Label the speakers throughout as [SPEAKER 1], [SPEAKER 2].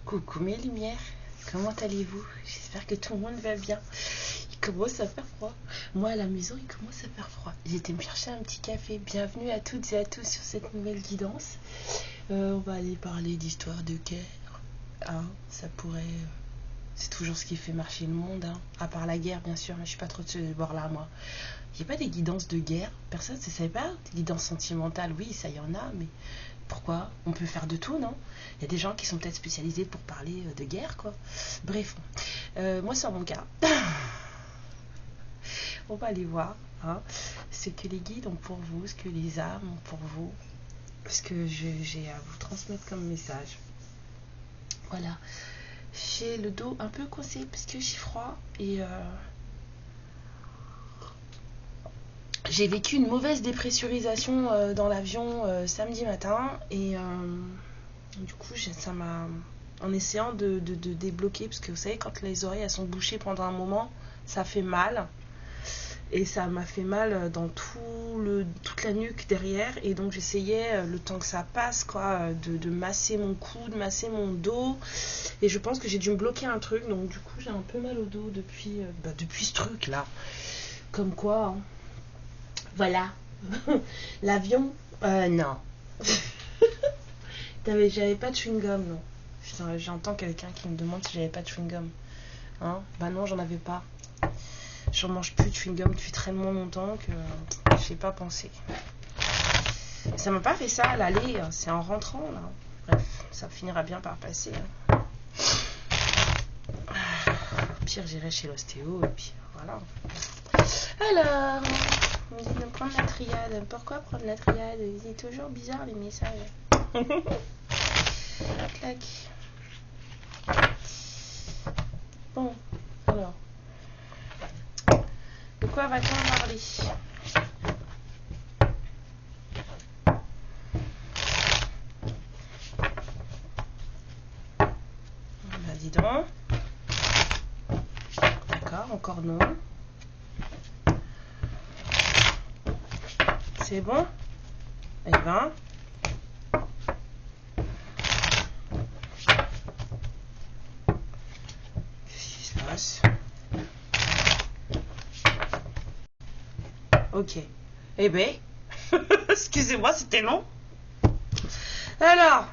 [SPEAKER 1] Coucou mes lumières, comment allez-vous? J'espère que tout le monde va bien. Il commence à faire froid. Moi à la maison il commence à faire froid. J'ai été me chercher un petit café. Bienvenue à toutes et à tous sur cette nouvelle guidance. On va aller parler d'histoire de guerre. Hein, ça pourrait... c'est toujours ce qui fait marcher le monde. Hein. À part la guerre bien sûr, mais je suis pas trop de ce bord-là moi. Il n'y a pas des guidances de guerre. Personne ne sait pas. Des guidances sentimentales, oui ça y en a, mais... pourquoi? On peut faire de tout, non? Il y a des gens qui sont peut-être spécialisés pour parler de guerre, quoi. Bref, moi c'est mon cas. On va aller voir hein, ce que les guides ont pour vous, ce que les âmes ont pour vous, ce que j'ai à vous transmettre comme message. Voilà. J'ai le dos un peu coincé parce que j'ai froid et j'ai vécu une mauvaise dépressurisation dans l'avion samedi matin et du coup ça m'a, en essayant de débloquer, parce que vous savez quand les oreilles elles sont bouchées pendant un moment ça fait mal et ça m'a fait mal dans toute la nuque derrière, et donc j'essayais le temps que ça passe quoi de masser mon cou, de masser mon dos, et je pense que j'ai dû me bloquer un truc, donc du coup j'ai un peu mal au dos depuis ce truc là, comme quoi hein. Voilà. L'avion non. J'avais pas de chewing-gum, non. J'entends quelqu'un qui me demande si j'avais pas de chewing-gum. Hein? Bah non, j'en avais pas. J'en mange plus de chewing-gum depuis tellement longtemps que j'ai pas pensé. Ça m'a pas fait ça à l'aller, c'est en rentrant là. Bref, ça finira bien par passer. Hein. Au pire, j'irai chez l'ostéo et puis voilà. Alors, on me dit de prendre la triade. Pourquoi prendre la triade? C'est toujours bizarre les messages. Clac. Bon, alors. De quoi va-t-on parler? Bah dis donc. D'accord, encore non. C'est bon? Eh ben. Qu'est-ce qui se passe? Ok. Eh ben. Excusez-moi, c'était long. Alors.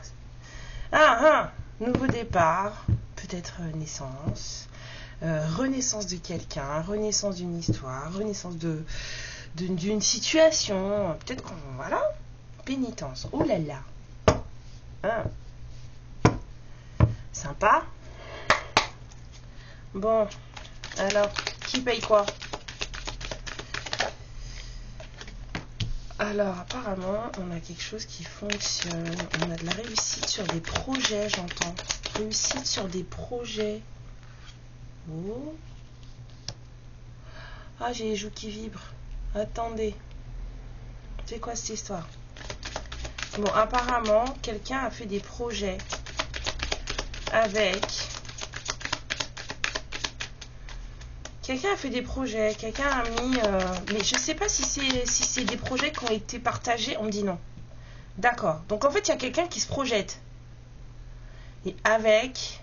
[SPEAKER 1] Nouveau départ. Peut-être naissance. Renaissance de quelqu'un. Renaissance d'une histoire. Renaissance d'une situation, peut-être qu'on... voilà, pénitence, oh là là, hein. Sympa. Bon, alors, qui paye quoi? Alors, apparemment, on a quelque chose qui fonctionne, on a de la réussite sur des projets, j'entends, réussite sur des projets. Oh. Ah, j'ai les joues qui vibrent, attendez. C'est quoi cette histoire? Bon, apparemment, quelqu'un a fait des projets avec... Quelqu'un a fait des projets, quelqu'un a mis... mais je sais pas si c'est des projets qui ont été partagés. On me dit non. D'accord. Donc en fait, il y a quelqu'un qui se projette. Et avec...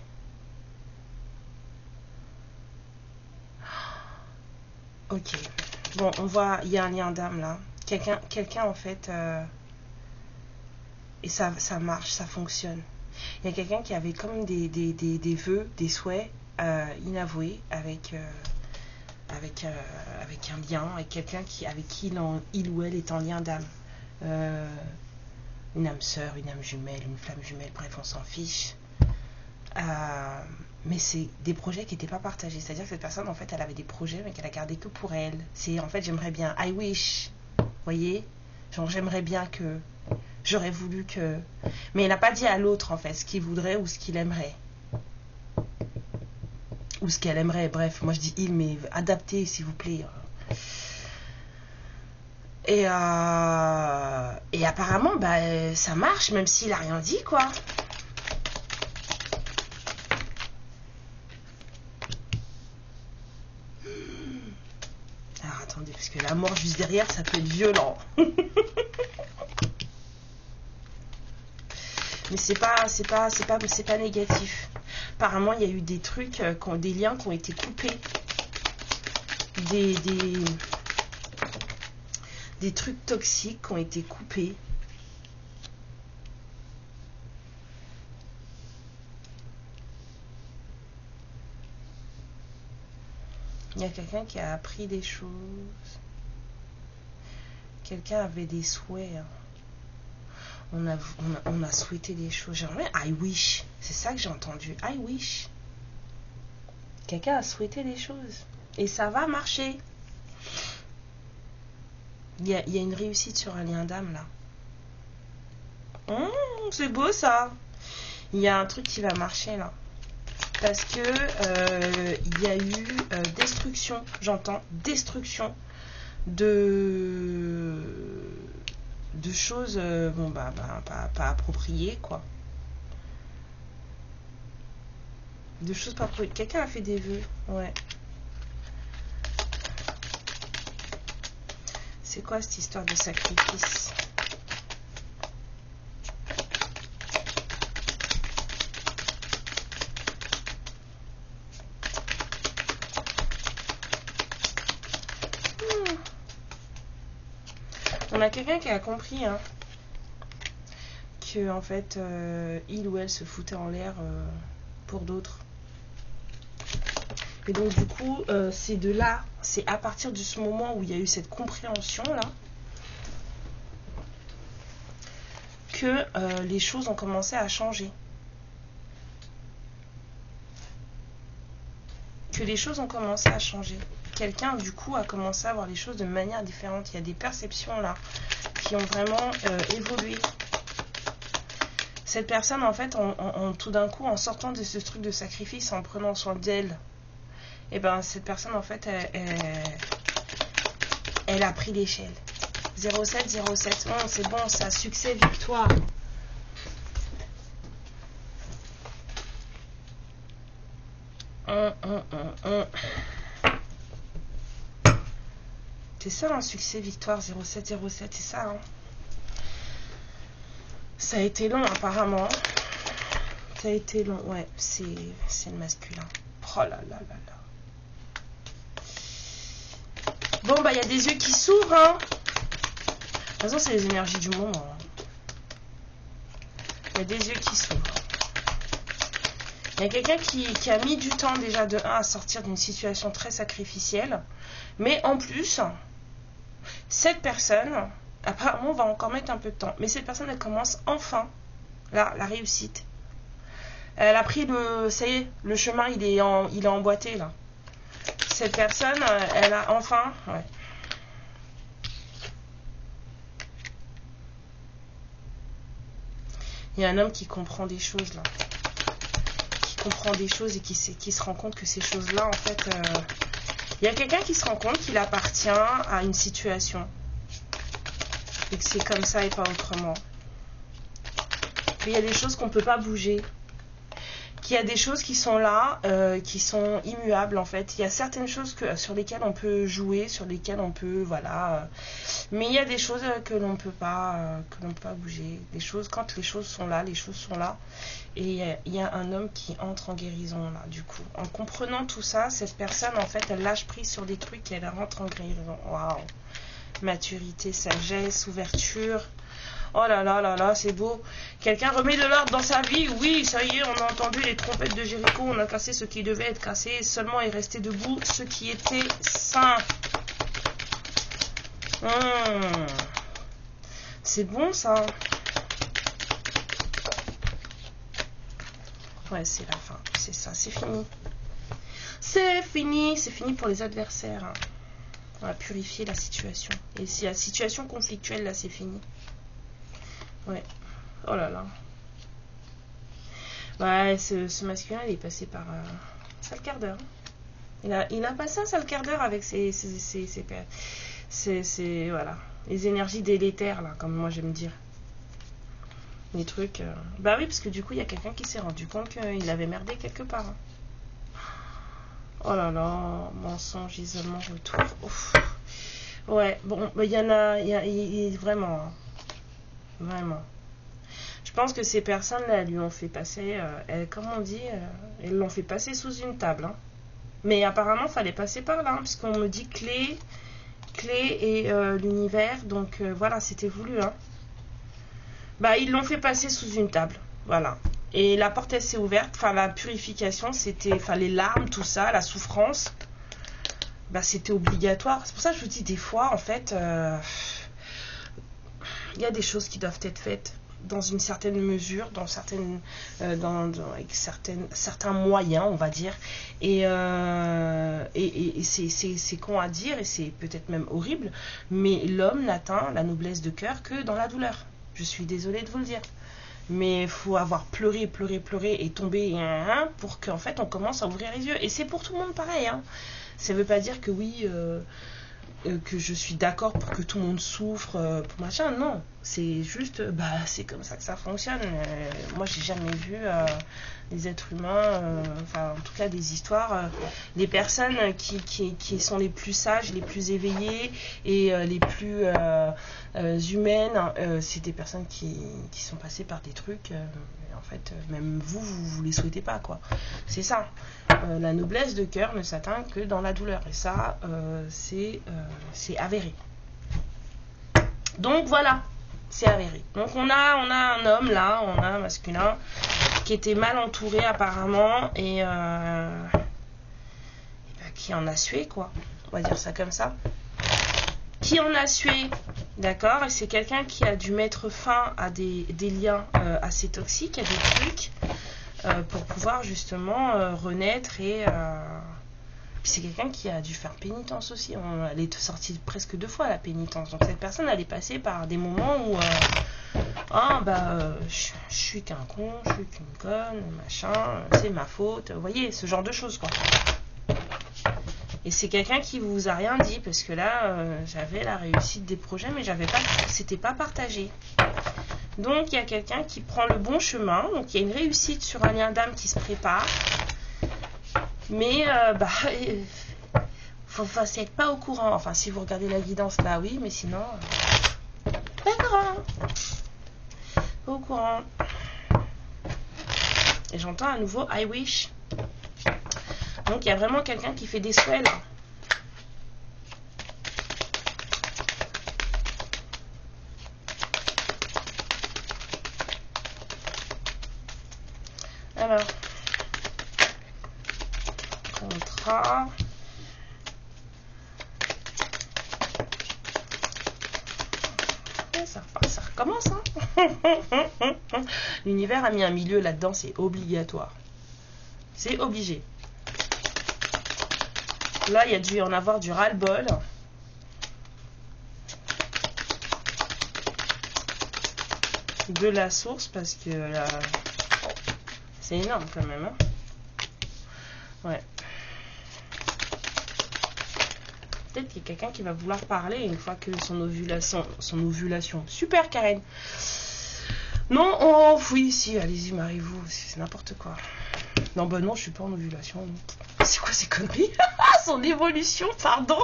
[SPEAKER 1] Ok. Bon, on voit, il y a un lien d'âme là. Quelqu'un en fait... et ça marche, ça fonctionne. Il y a quelqu'un qui avait comme des vœux, des souhaits inavoués avec un lien, avec quelqu'un avec qui il ou elle est en lien d'âme. Une âme sœur, une âme jumelle, une flamme jumelle, bref, on s'en fiche. Mais c'est des projets qui n'étaient pas partagés. C'est-à-dire que cette personne, en fait, elle avait des projets, mais qu'elle a gardé que pour elle. C'est, en fait, j'aimerais bien, I wish, vous voyez, genre, j'aimerais bien que, j'aurais voulu que... Mais elle n'a pas dit à l'autre, en fait, ce qu'il voudrait ou ce qu'il aimerait. Ou ce qu'elle aimerait, bref, moi je dis il, mais adaptez, s'il vous plaît. Et apparemment, bah, ça marche, même s'il a rien dit, quoi. Alors, attendez, parce que la mort juste derrière, ça peut être violent. Mais c'est pas négatif. Apparemment, il y a eu des trucs, des liens qui ont été coupés. Des trucs toxiques qui ont été coupés. Il y a quelqu'un qui a appris des choses. Quelqu'un avait des souhaits. On a souhaité des choses. J'aimerais I wish. C'est ça que j'ai entendu. I wish. Quelqu'un a souhaité des choses. Et ça va marcher. Il y a une réussite sur un lien d'âme là. C'est beau ça. Il y a un truc qui va marcher là. Parce que il y a eu destruction, j'entends, destruction de choses pas appropriées quoi. De choses pas appropriées. Quelqu'un a fait des vœux, ouais. C'est quoi cette histoire de sacrifice? On a quelqu'un qui a compris hein, que en fait il ou elle se foutait en l'air pour d'autres. Et donc du coup c'est de là, c'est à partir de ce moment où il y a eu cette compréhension là que les choses ont commencé à changer. Que les choses ont commencé à changer. Quelqu'un du coup a commencé à voir les choses de manière différente. Il y a des perceptions là qui ont vraiment évolué. Cette personne en fait tout d'un coup en sortant de ce truc de sacrifice, en prenant soin d'elle, et ben cette personne en fait elle a pris l'échelle. 07. Oh, c'est bon, ça, succès, victoire. C'est ça un succès, victoire, 07, c'est ça hein. Ça a été long apparemment. Ça a été long, ouais, c'est le masculin. Oh là là là là. Bon bah il y a des yeux qui s'ouvrent hein. De toute façon c'est les énergies du moment hein. Il y a des yeux qui s'ouvrent. Il y a quelqu'un qui a mis du temps déjà de 1 à sortir d'une situation très sacrificielle. Mais en plus, cette personne, apparemment, va encore mettre un peu de temps. Mais cette personne, elle commence enfin la réussite. Elle a pris ça y est, le chemin, il est emboîté là. Cette personne, elle a enfin... Ouais. Il y a un homme qui comprend des choses là. Comprend des choses et qui se rend compte que ces choses-là, en fait, il y a quelqu'un qui se rend compte qu'il appartient à une situation et que c'est comme ça et pas autrement. Il y a des choses qu'on ne peut pas bouger, qu'il y a des choses qui sont là, qui sont immuables en fait. Il y a certaines choses sur lesquelles on peut jouer, sur lesquelles on peut, voilà. Mais il y a des choses que l'on ne peut pas bouger. Des choses, quand les choses sont là, les choses sont là. Et il y a un homme qui entre en guérison là, du coup. En comprenant tout ça, cette personne, en fait, elle lâche prise sur des trucs et elle rentre en guérison. Waouh! Maturité, sagesse, ouverture. Oh là là là là, c'est beau. Quelqu'un remet de l'ordre dans sa vie. Oui, ça y est, on a entendu les trompettes de Jéricho. On a cassé ce qui devait être cassé. Seulement est resté debout ce qui était sain. C'est bon ça. Ouais, c'est la fin. C'est ça, c'est fini. C'est fini pour les adversaires. Hein. On va purifier la situation. Et si la situation conflictuelle, là, c'est fini. Ouais. Oh là là. Ouais, ce masculin, il est passé par un sale quart d'heure. Il a passé un sale quart d'heure avec voilà, les énergies délétères, là, comme moi j'aime dire. Les trucs... Bah oui, parce que du coup, il y a quelqu'un qui s'est rendu compte qu'il avait merdé quelque part. Hein. Oh là là, mensonge, isolement, retour. Ouf. Ouais, bon, bah, il y en a, vraiment, hein, vraiment. Je pense que ces personnes-là lui ont fait passer, comme on dit, elles l'ont fait passer sous une table, hein. Mais apparemment, fallait passer par là, hein, puisqu'on me dit clé et l'univers, donc voilà, c'était voulu, hein. Bah, ils l'ont fait passer sous une table, voilà. Et la porte, elle s'est ouverte, enfin, la purification, c'était, enfin, les larmes, tout ça, la souffrance, bah, c'était obligatoire. C'est pour ça que je vous dis, des fois, en fait, il y a des choses qui doivent être faites dans une certaine mesure, dans certaines, avec certains moyens, on va dire. Et c'est con à dire, et c'est peut-être même horrible, mais l'homme n'atteint la noblesse de cœur que dans la douleur. Je suis désolée de vous le dire. Mais il faut avoir pleuré, pleuré, pleuré et tombé pour qu'en fait on commence à ouvrir les yeux. Et c'est pour tout le monde pareil, hein. Ça ne veut pas dire que oui, que je suis d'accord pour que tout le monde souffre, pour machin. Non, c'est juste, bah, c'est comme ça que ça fonctionne. Moi, j'ai jamais vu des êtres humains, enfin, en tout cas, des histoires, des personnes qui sont les plus sages, les plus éveillées et les plus humaines. C'est des personnes qui sont passées par des trucs. En fait, même vous les souhaitez pas, quoi. C'est ça. La noblesse de cœur ne s'atteint que dans la douleur. Et ça, c'est avéré. Donc voilà, c'est avéré. Donc on a un homme là, on a un masculin qui était mal entouré apparemment et qui en a sué, quoi. On va dire ça comme ça. Qui en a sué, d'accord, et c'est quelqu'un qui a dû mettre fin à des liens assez toxiques, à des trucs, pour pouvoir justement renaître et puis c'est quelqu'un qui a dû faire pénitence aussi. Elle est sortie presque 2 fois à la pénitence. Donc cette personne, elle est passée par des moments où je suis qu'un con, je suis qu'une conne, machin, c'est ma faute. Vous voyez, ce genre de choses, quoi. Et c'est quelqu'un qui vous a rien dit, parce que là, j'avais la réussite des projets, mais c'était pas partagé. Donc il y a quelqu'un qui prend le bon chemin, donc il y a une réussite sur un lien d'âme qui se prépare, mais faut être pas au courant. Enfin, si vous regardez la guidance là, oui, mais sinon, pas au courant. Pas au courant. Et j'entends à nouveau I wish. Donc il y a vraiment quelqu'un qui fait des souhaits là. Alors, contrat. Ça recommence, hein. L'univers a mis un milieu là-dedans, c'est obligatoire. C'est obligé. Là, il y a dû en avoir du ras-le-bol. De la source, parce que c'est énorme quand même, hein. Ouais. Peut-être qu'il y a quelqu'un qui va vouloir parler une fois que son ovulation. Super, Karen. Non, oh, oui, si, allez-y, mariez-vous, c'est n'importe quoi. Non, bah non, je suis pas en ovulation. C'est quoi ces conneries? Son évolution, pardon.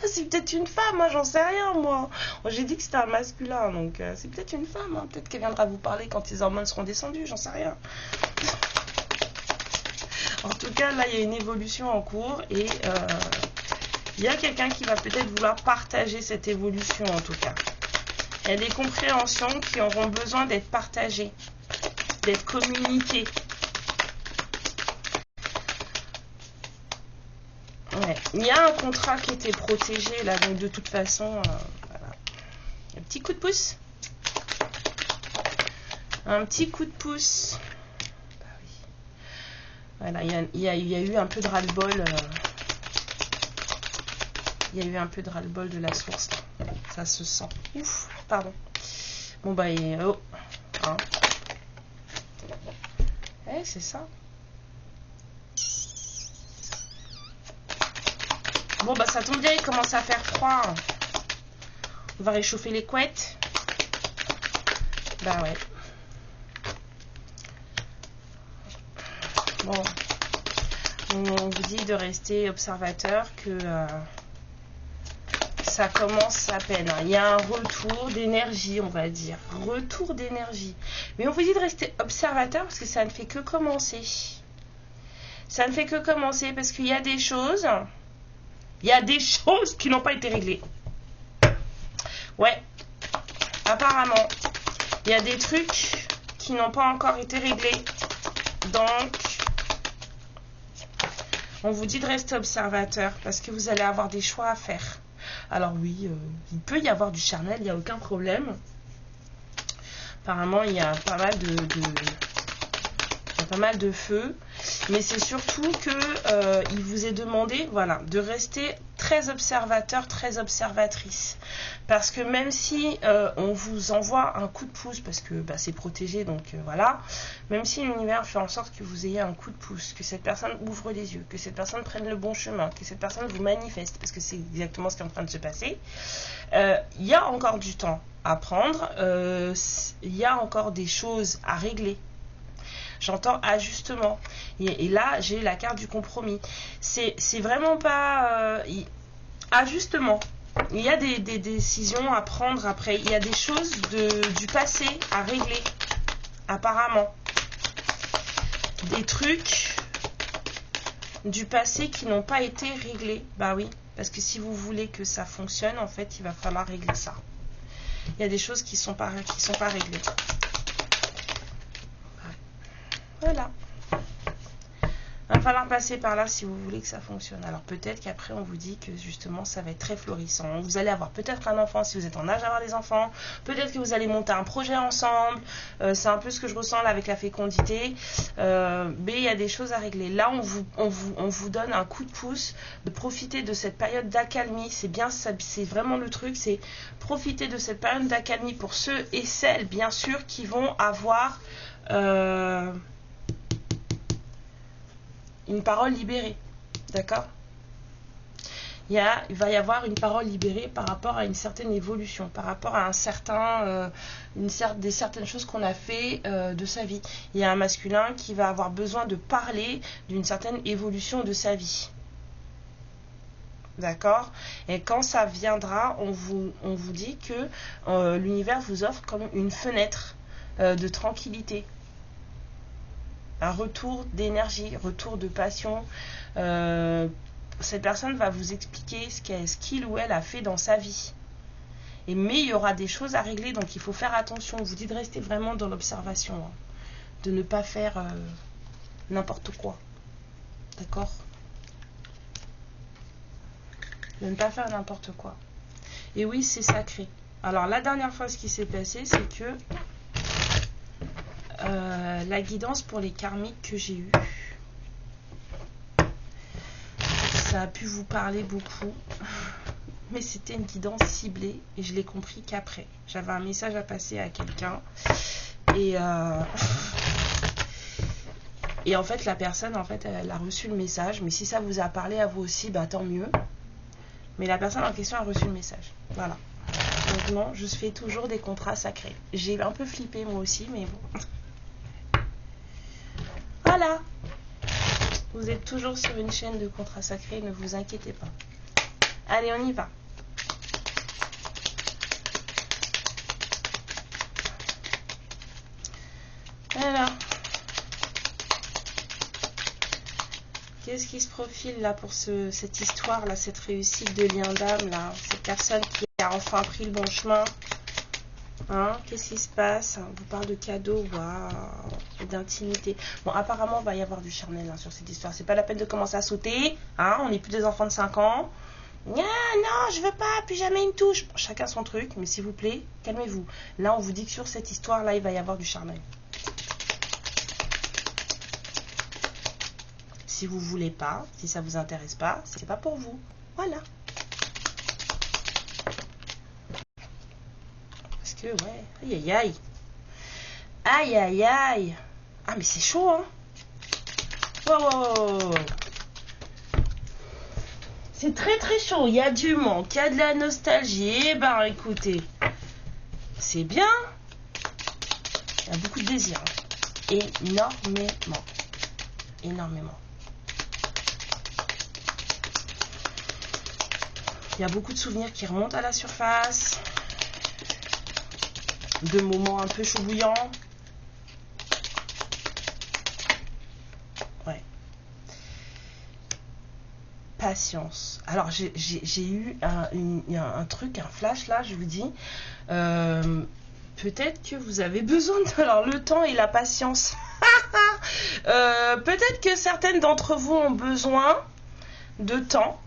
[SPEAKER 1] C'est peut-être une femme, hein, j'en sais rien, moi. J'ai dit que c'était un masculin, donc c'est peut-être une femme, hein. Peut-être qu'elle viendra vous parler quand les hormones seront descendues, j'en sais rien. En tout cas, là, il y a une évolution en cours et il y a quelqu'un qui va peut-être vouloir partager cette évolution, en tout cas. Il y a des compréhensions qui auront besoin d'être partagées, d'être communiquées. Ouais. Il y a un contrat qui était protégé, là, donc de toute façon, voilà. Un petit coup de pouce. Un petit coup de pouce. Bah oui. Voilà, il y a eu un peu de ras-le-bol. Il y a eu un peu de ras-le-bol de la source. Là. Ça se sent. Ouf, pardon. Bon, bah, oh. Hein. C'est ça. Bon, bah, ça tombe bien, il commence à faire froid. On va réchauffer les couettes. Bah, ouais. Bon. On vous dit de rester observateur, que ça commence à peine. Il y a un retour d'énergie, on va dire. Retour d'énergie. Mais on vous dit de rester observateur parce que ça ne fait que commencer. Ça ne fait que commencer parce qu'il y a des choses... Il y a des choses qui n'ont pas été réglées. Ouais. Apparemment. Il y a des trucs qui n'ont pas encore été réglés. Donc... On vous dit de rester observateur parce que vous allez avoir des choix à faire. Alors oui, il peut y avoir du charnel, il n'y a aucun problème. Apparemment, il y a pas mal de feu. Mais c'est surtout que il vous est demandé, voilà, de rester très observateur, très observatrice. Parce que même si on vous envoie un coup de pouce, parce que bah, c'est protégé, donc voilà, même si l'univers fait en sorte que vous ayez un coup de pouce, que cette personne ouvre les yeux, que cette personne prenne le bon chemin, que cette personne vous manifeste, parce que c'est exactement ce qui est en train de se passer, il y a encore du temps à prendre, il y a encore des choses à régler. J'entends ajustement. Et là, j'ai la carte du compromis. C'est vraiment pas... ajustement. Il y a des décisions à prendre après. Il y a des choses du passé à régler. Apparemment. Des trucs du passé qui n'ont pas été réglés. Bah oui. Parce que si vous voulez que ça fonctionne, en fait, il va falloir régler ça. Il y a des choses qui sont pas réglées. Voilà. Il va falloir passer par là si vous voulez que ça fonctionne. Alors peut-être qu'après on vous dit que justement ça va être très florissant. Vous allez avoir peut-être un enfant si vous êtes en âge d'avoir des enfants. Peut-être que vous allez monter un projet ensemble. C'est un peu ce que je ressens là avec la fécondité. Mais il y a des choses à régler. Là on vous donne un coup de pouce de profiter de cette période d'accalmie. C'est bien, c'est vraiment le truc. C'est profiter de cette période d'accalmie pour ceux et celles bien sûr qui vont avoir... une parole libérée, d'accord? Il va y avoir une parole libérée par rapport à une certaine évolution, par rapport à un certain, certaines choses qu'on a fait de sa vie. Il y a un masculin qui va avoir besoin de parler d'une certaine évolution de sa vie. D'accord? Et quand ça viendra, on vous dit que l'univers vous offre comme une fenêtre de tranquillité. Un retour d'énergie, retour de passion. Cette personne va vous expliquer ce qu'il ou elle a fait dans sa vie. Mais il y aura des choses à régler, donc il faut faire attention. On vous dit de rester vraiment dans l'observation, hein, de ne pas faire n'importe quoi. D'accord? De ne pas faire n'importe quoi. Et oui, c'est sacré. Alors la dernière fois, ce qui s'est passé, c'est que la guidance pour les karmiques que j'ai eu, ça a pu vous parler beaucoup, mais c'était une guidance ciblée et je l'ai compris qu'après. J'avais un message à passer à quelqu'un et en fait la personne, en fait, elle a reçu le message, mais si ça vous a parlé à vous aussi, bah tant mieux. Mais la personne en question a reçu le message. Voilà. Donc non, je fais toujours des contrats sacrés. J'ai un peu flippé moi aussi, mais bon. Voilà. Vous êtes toujours sur une chaîne de contrats sacrés, ne vous inquiétez pas. Allez, on y va. Alors. Qu'est-ce qui se profile là pour cette histoire là, cette réussite de lien d'âme là, cette personne qui a enfin pris le bon chemin, hein? Qu'est-ce qui se passe? On vous parle de cadeaux, waouh, d'intimité. Bon, apparemment il va y avoir du charnel hein, sur cette histoire. C'est pas la peine de commencer à sauter, hein? On n'est plus des enfants de 5 ans. Ah, non, je veux pas, plus jamais il me touche. Bon, chacun son truc, mais s'il vous plaît, calmez-vous. Là, on vous dit que sur cette histoire là, il va y avoir du charnel. Si vous voulez pas, si ça vous intéresse pas, c'est pas pour vous. Voilà. Parce que, ouais, aïe aïe aïe. Aïe aïe aïe. Ah, mais c'est chaud, hein. Wow. C'est très très chaud. Il y a du manque, il y a de la nostalgie. Eh ben, écoutez, c'est bien. Il y a beaucoup de désir. Énormément. Énormément. Il y a beaucoup de souvenirs qui remontent à la surface. De moments un peu chaud bouillants. Ouais. Patience. Alors, j'ai eu un truc, un flash là, je vous dis. Peut-être que vous avez besoin de... Alors, le temps et la patience. Peut-être que certaines d'entre vous ont besoin de temps.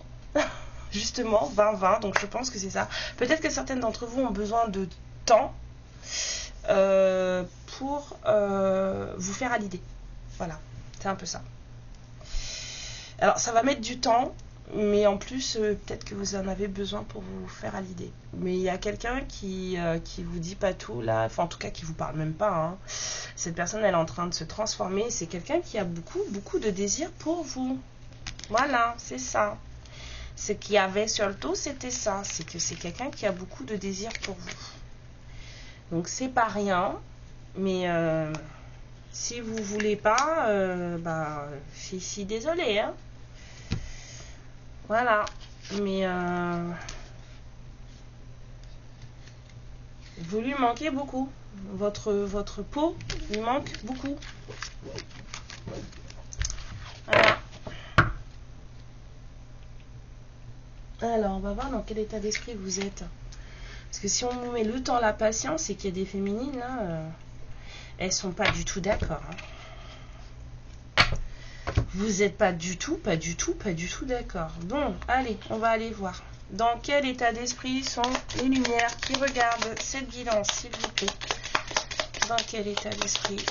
[SPEAKER 1] Justement, 20-20, donc je pense que c'est ça. Peut-être que certaines d'entre vous ont besoin de temps pour vous faire à l'idée. Voilà, c'est un peu ça. Alors, ça va mettre du temps, mais en plus, peut-être que vous en avez besoin pour vous faire à l'idée. Mais il y a quelqu'un qui vous dit pas tout, là, enfin en tout cas qui vous parle même pas. Hein. Cette personne, elle est en train de se transformer. C'est quelqu'un qui a beaucoup de désir pour vous. Voilà, c'est ça. Ce qu'il y avait sur le dos, c'était ça. C'est que c'est quelqu'un qui a beaucoup de désir pour vous. Donc, c'est pas rien. Mais si vous voulez pas, je suis désolée. Hein. Voilà. Mais vous lui manquez beaucoup. Votre peau lui manque beaucoup. Voilà. Alors, on va voir dans quel état d'esprit vous êtes. Parce que si on vous met le temps, la patience, et qu'il y a des féminines, là, elles sont pas du tout d'accord. Hein. Vous n'êtes pas du tout d'accord. Bon, allez, on va aller voir. Dans quel état d'esprit sont les lumières qui regardent cette guidance, s'il vous plaît. Dans quel état d'esprit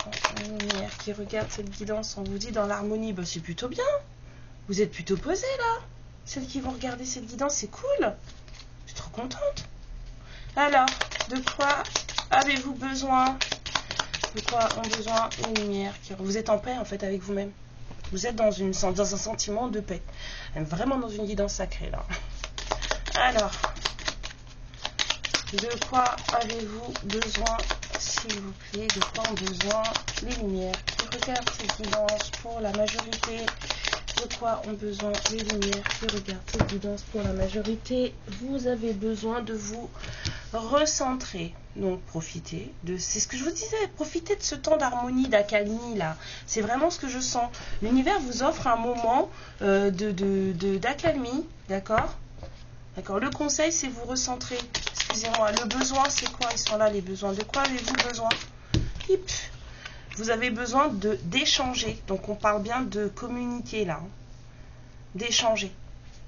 [SPEAKER 1] sont les lumières qui regardent cette guidance? On vous dit dans l'harmonie, bah, c'est plutôt bien. Vous êtes plutôt posé là. Celles qui vont regarder cette guidance, c'est cool. Je suis trop contente. Alors, de quoi avez-vous besoin? De quoi ont besoin les lumières? Vous êtes en paix en fait avec vous-même. Vous êtes dans un sentiment de paix. Vraiment dans une guidance sacrée là. Alors, de quoi avez-vous besoin, s'il vous plaît? De quoi ont besoin les lumières qui regardent cette guidance pour la majorité? De quoi ont besoin les lumières qui regardent cette guidance pour la majorité? Vous avez besoin de vous recentrer. Donc profitez de... C'est ce que je vous disais, profitez de ce temps d'harmonie, d'accalmie là. C'est vraiment ce que je sens. L'univers vous offre un moment d'accalmie, d'accord? D'accord. Le conseil, c'est vous recentrer. Excusez-moi, le besoin, c'est quoi? Ils sont là, les besoins. De quoi avez-vous besoin? Hip. Vous avez besoin d'échanger. Donc, on parle bien de communiquer, là. Hein. D'échanger.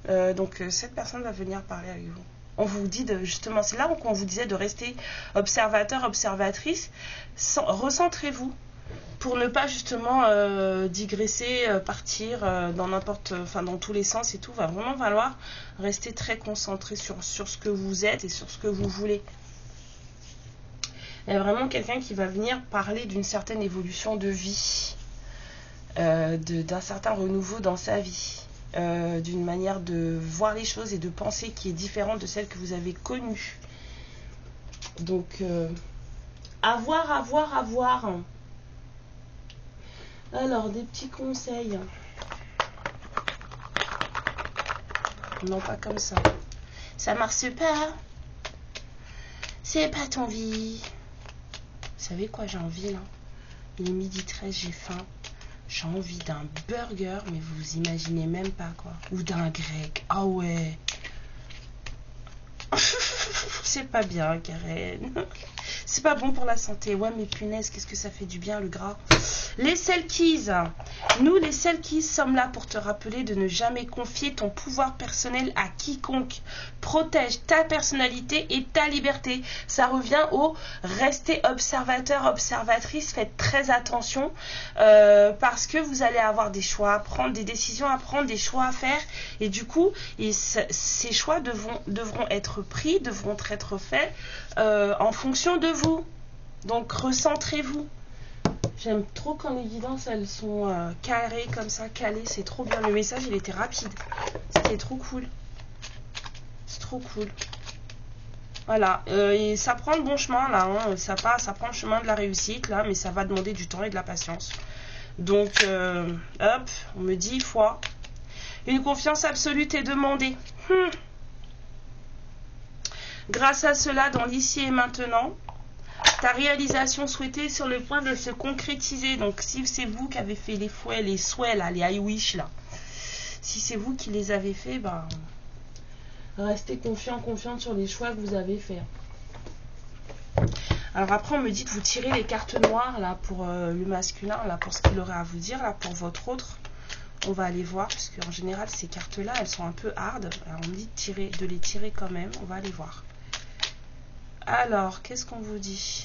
[SPEAKER 1] Donc, cette personne va venir parler avec vous. On vous dit, justement, c'est là qu'on vous disait de rester observateur, observatrice. Recentrez-vous. Pour ne pas, justement, digresser, partir dans dans tous les sens et tout. Va vraiment falloir rester très concentré sur ce que vous êtes et sur ce que vous voulez. Il y a vraiment quelqu'un qui va venir parler d'une certaine évolution de vie, d'un certain renouveau dans sa vie, d'une manière de voir les choses et de penser qui est différente de celle que vous avez connue. Donc, à voir. Alors, des petits conseils. Non, pas comme ça. Ça marche pas. C'est pas ton vie. Vous savez quoi, j'ai envie là? Il est 12h13, j'ai faim. J'ai envie d'un burger, mais vous imaginez même pas quoi. Ou d'un grec. Ah ouais. C'est pas bien, Karen. C'est pas bon pour la santé. Ouais, mais punaise, qu'est-ce que ça fait du bien le gras. Les Selkies. Nous, les Selkies, sommes là pour te rappeler de ne jamais confier ton pouvoir personnel à quiconque. Protège ta personnalité et ta liberté. Ça revient au rester observateur, observatrice. Faites très attention parce que vous allez avoir des choix à prendre, des décisions à prendre, des choix à faire. Et du coup, ces choix devront être pris, devront être faits en fonction de vous. Donc, recentrez-vous. J'aime trop quand les guidances, elles sont carrées comme ça, calées. C'est trop bien. Le message, il était rapide. C'était trop cool. C'est trop cool. Voilà. Et ça prend le bon chemin, là. Hein. Ça prend le chemin de la réussite, là. Mais ça va demander du temps et de la patience. Donc, hop, on me dit foi. Une confiance absolue est demandée. Grâce à cela, dans l'ici et maintenant, ta réalisation souhaitée est sur le point de se concrétiser. Donc, si c'est vous qui avez fait les fouets, les souhaits, là, les I wish, là, si c'est vous qui les avez fait, ben, restez confiante sur les choix que vous avez faits. Alors après, on me dit de vous tirer les cartes noires, là, pour le masculin, là, pour ce qu'il aurait à vous dire, là, pour votre autre. On va aller voir, parce qu'en général, ces cartes-là, elles sont un peu hard. Alors, on me dit de les tirer quand même. On va aller voir. Alors, qu'est-ce qu'on vous dit?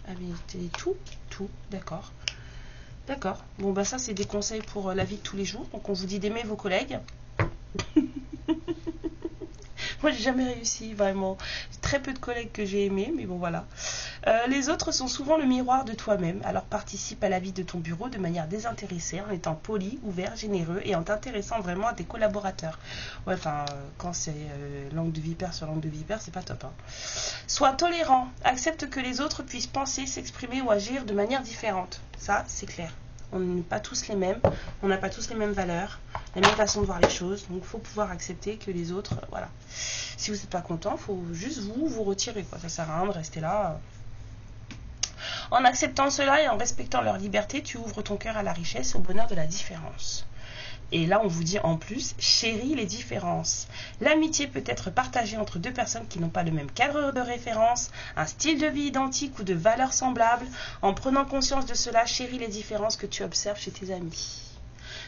[SPEAKER 1] Ah, mais tout, d'accord. D'accord. Bon, bah ça, c'est des conseils pour la vie de tous les jours. Donc, on vous dit d'aimer vos collègues. Moi, j'ai jamais réussi, vraiment. Très peu de collègues que j'ai aimés, mais bon, voilà. Les autres sont souvent le miroir de toi-même, alors participe à la vie de ton bureau de manière désintéressée, en étant poli, ouvert, généreux et en t'intéressant vraiment à tes collaborateurs. Ouais, enfin, quand c'est langue de vipère sur langue de vipère, c'est pas top. Hein. Sois tolérant, accepte que les autres puissent penser, s'exprimer ou agir de manière différente. Ça, c'est clair. On n'est pas tous les mêmes, on n'a pas tous les mêmes valeurs, la même façon de voir les choses, donc il faut pouvoir accepter que les autres, voilà. Si vous n'êtes pas content, il faut juste vous retirer, quoi. Ça sert à rien de rester là. En acceptant cela et en respectant leur liberté, tu ouvres ton cœur à la richesse et au bonheur de la différence. Et là, on vous dit en plus, chéris les différences. L'amitié peut être partagée entre deux personnes qui n'ont pas le même cadre de référence, un style de vie identique ou de valeurs semblables. En prenant conscience de cela, chéris les différences que tu observes chez tes amis.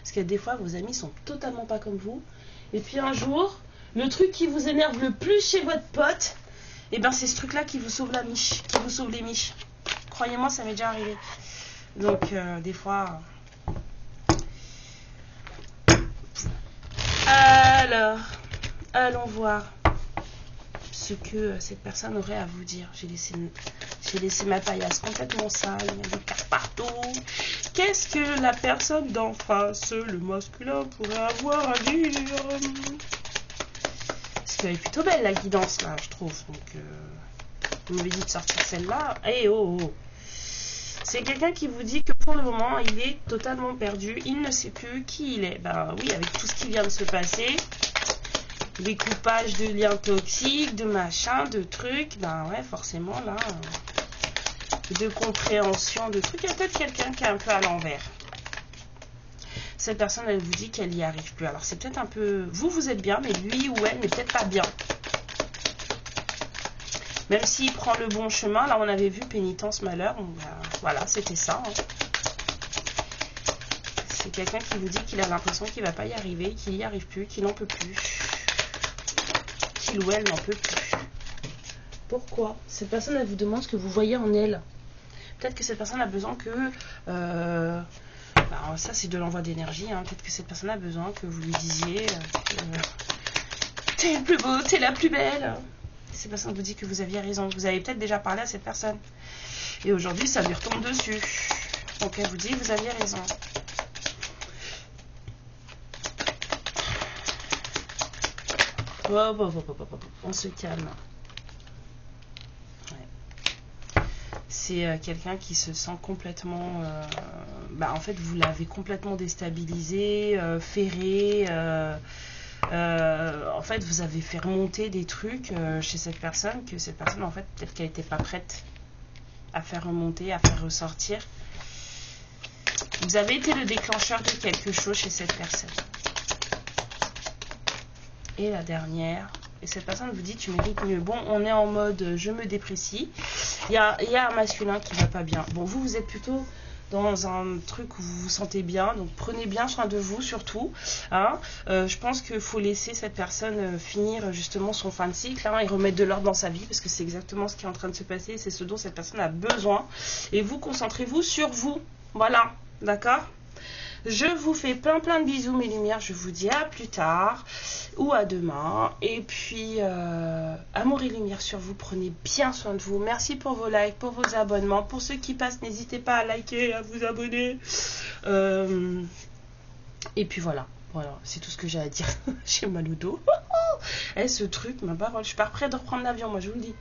[SPEAKER 1] Parce que des fois, vos amis sont totalement pas comme vous. Et puis un jour, le truc qui vous énerve le plus chez votre pote, et ben c'est ce truc-là qui vous sauve la miche, qui vous sauve les miches. Croyez-moi, ça m'est déjà arrivé. Donc, des fois... Alors, allons voir ce que cette personne aurait à vous dire. J'ai laissé ma paillasse complètement sale, il y a des cartes partout. Qu'est-ce que la personne d'en face, le masculin, pourrait avoir à dire? Parce qu'elle est plutôt belle, la guidance, là, je trouve. Donc, vous m'avez dit de sortir celle-là. Eh oh. C'est quelqu'un qui vous dit que pour le moment, il est totalement perdu. Il ne sait plus qui il est. Ben oui, avec tout ce qui vient de se passer, des coupages de liens toxiques, de machins, de trucs, ben ouais, forcément, là, de compréhension, de trucs. Il y a peut-être quelqu'un qui est un peu à l'envers. Cette personne, elle vous dit qu'elle n'y arrive plus. Alors, c'est peut-être un peu... Vous êtes bien, mais lui ou elle n'est peut-être pas bien. Même s'il prend le bon chemin, là on avait vu pénitence, malheur, voilà, c'était ça. Hein. C'est quelqu'un qui vous dit qu'il a l'impression qu'il ne va pas y arriver, qu'il n'y arrive plus, qu'il n'en peut plus. Qu'il ou elle n'en peut plus. Pourquoi? Cette personne, elle vous demande ce que vous voyez en elle. Peut-être que cette personne a besoin que... ça c'est de l'envoi d'énergie, hein. Peut-être que cette personne a besoin que vous lui disiez... t'es le plus beau, t'es la plus belle. Cette personne vous dit que vous aviez raison. Vous avez peut-être déjà parlé à cette personne. Et aujourd'hui, ça lui retombe dessus. Donc, elle vous dit que vous aviez raison. On se calme. Ouais. C'est quelqu'un qui se sent complètement... en fait, vous l'avez complètement déstabilisé, ferré... en fait, vous avez fait remonter des trucs chez cette personne que cette personne, en fait, peut-être qu'elle n'était pas prête à faire remonter, à faire ressortir. Vous avez été le déclencheur de quelque chose chez cette personne. Et la dernière, et cette personne vous dit tu mérites mieux. Bon, on est en mode je me déprécie. Il y a un masculin qui va pas bien. Bon, vous êtes plutôt dans un truc où vous vous sentez bien, donc prenez bien soin de vous surtout, hein. Je pense qu'il faut laisser cette personne finir justement son fin de cycle, hein, et remettre de l'ordre dans sa vie, parce que c'est exactement ce qui est en train de se passer, c'est ce dont cette personne a besoin, et vous concentrez-vous sur vous, voilà, d'accord? Je vous fais plein de bisous mes lumières, je vous dis à plus tard ou à demain, et puis amour et lumière sur vous, prenez bien soin de vous, merci pour vos likes, pour vos abonnements, pour ceux qui passent n'hésitez pas à liker, à vous abonner, et puis voilà, c'est tout ce que j'ai à dire. J'ai mal au dos. Ce truc, ma parole, je suis pas prête de reprendre l'avion, moi je vous le dis.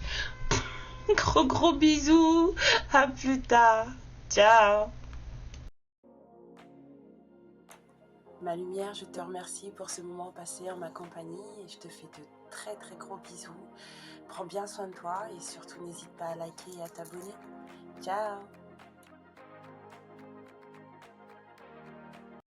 [SPEAKER 1] Gros bisous, à plus tard, ciao. Ma lumière, je te remercie pour ce moment passé en ma compagnie et je te fais de très très gros bisous. Prends bien soin de toi et surtout n'hésite pas à liker et à t'abonner. Ciao!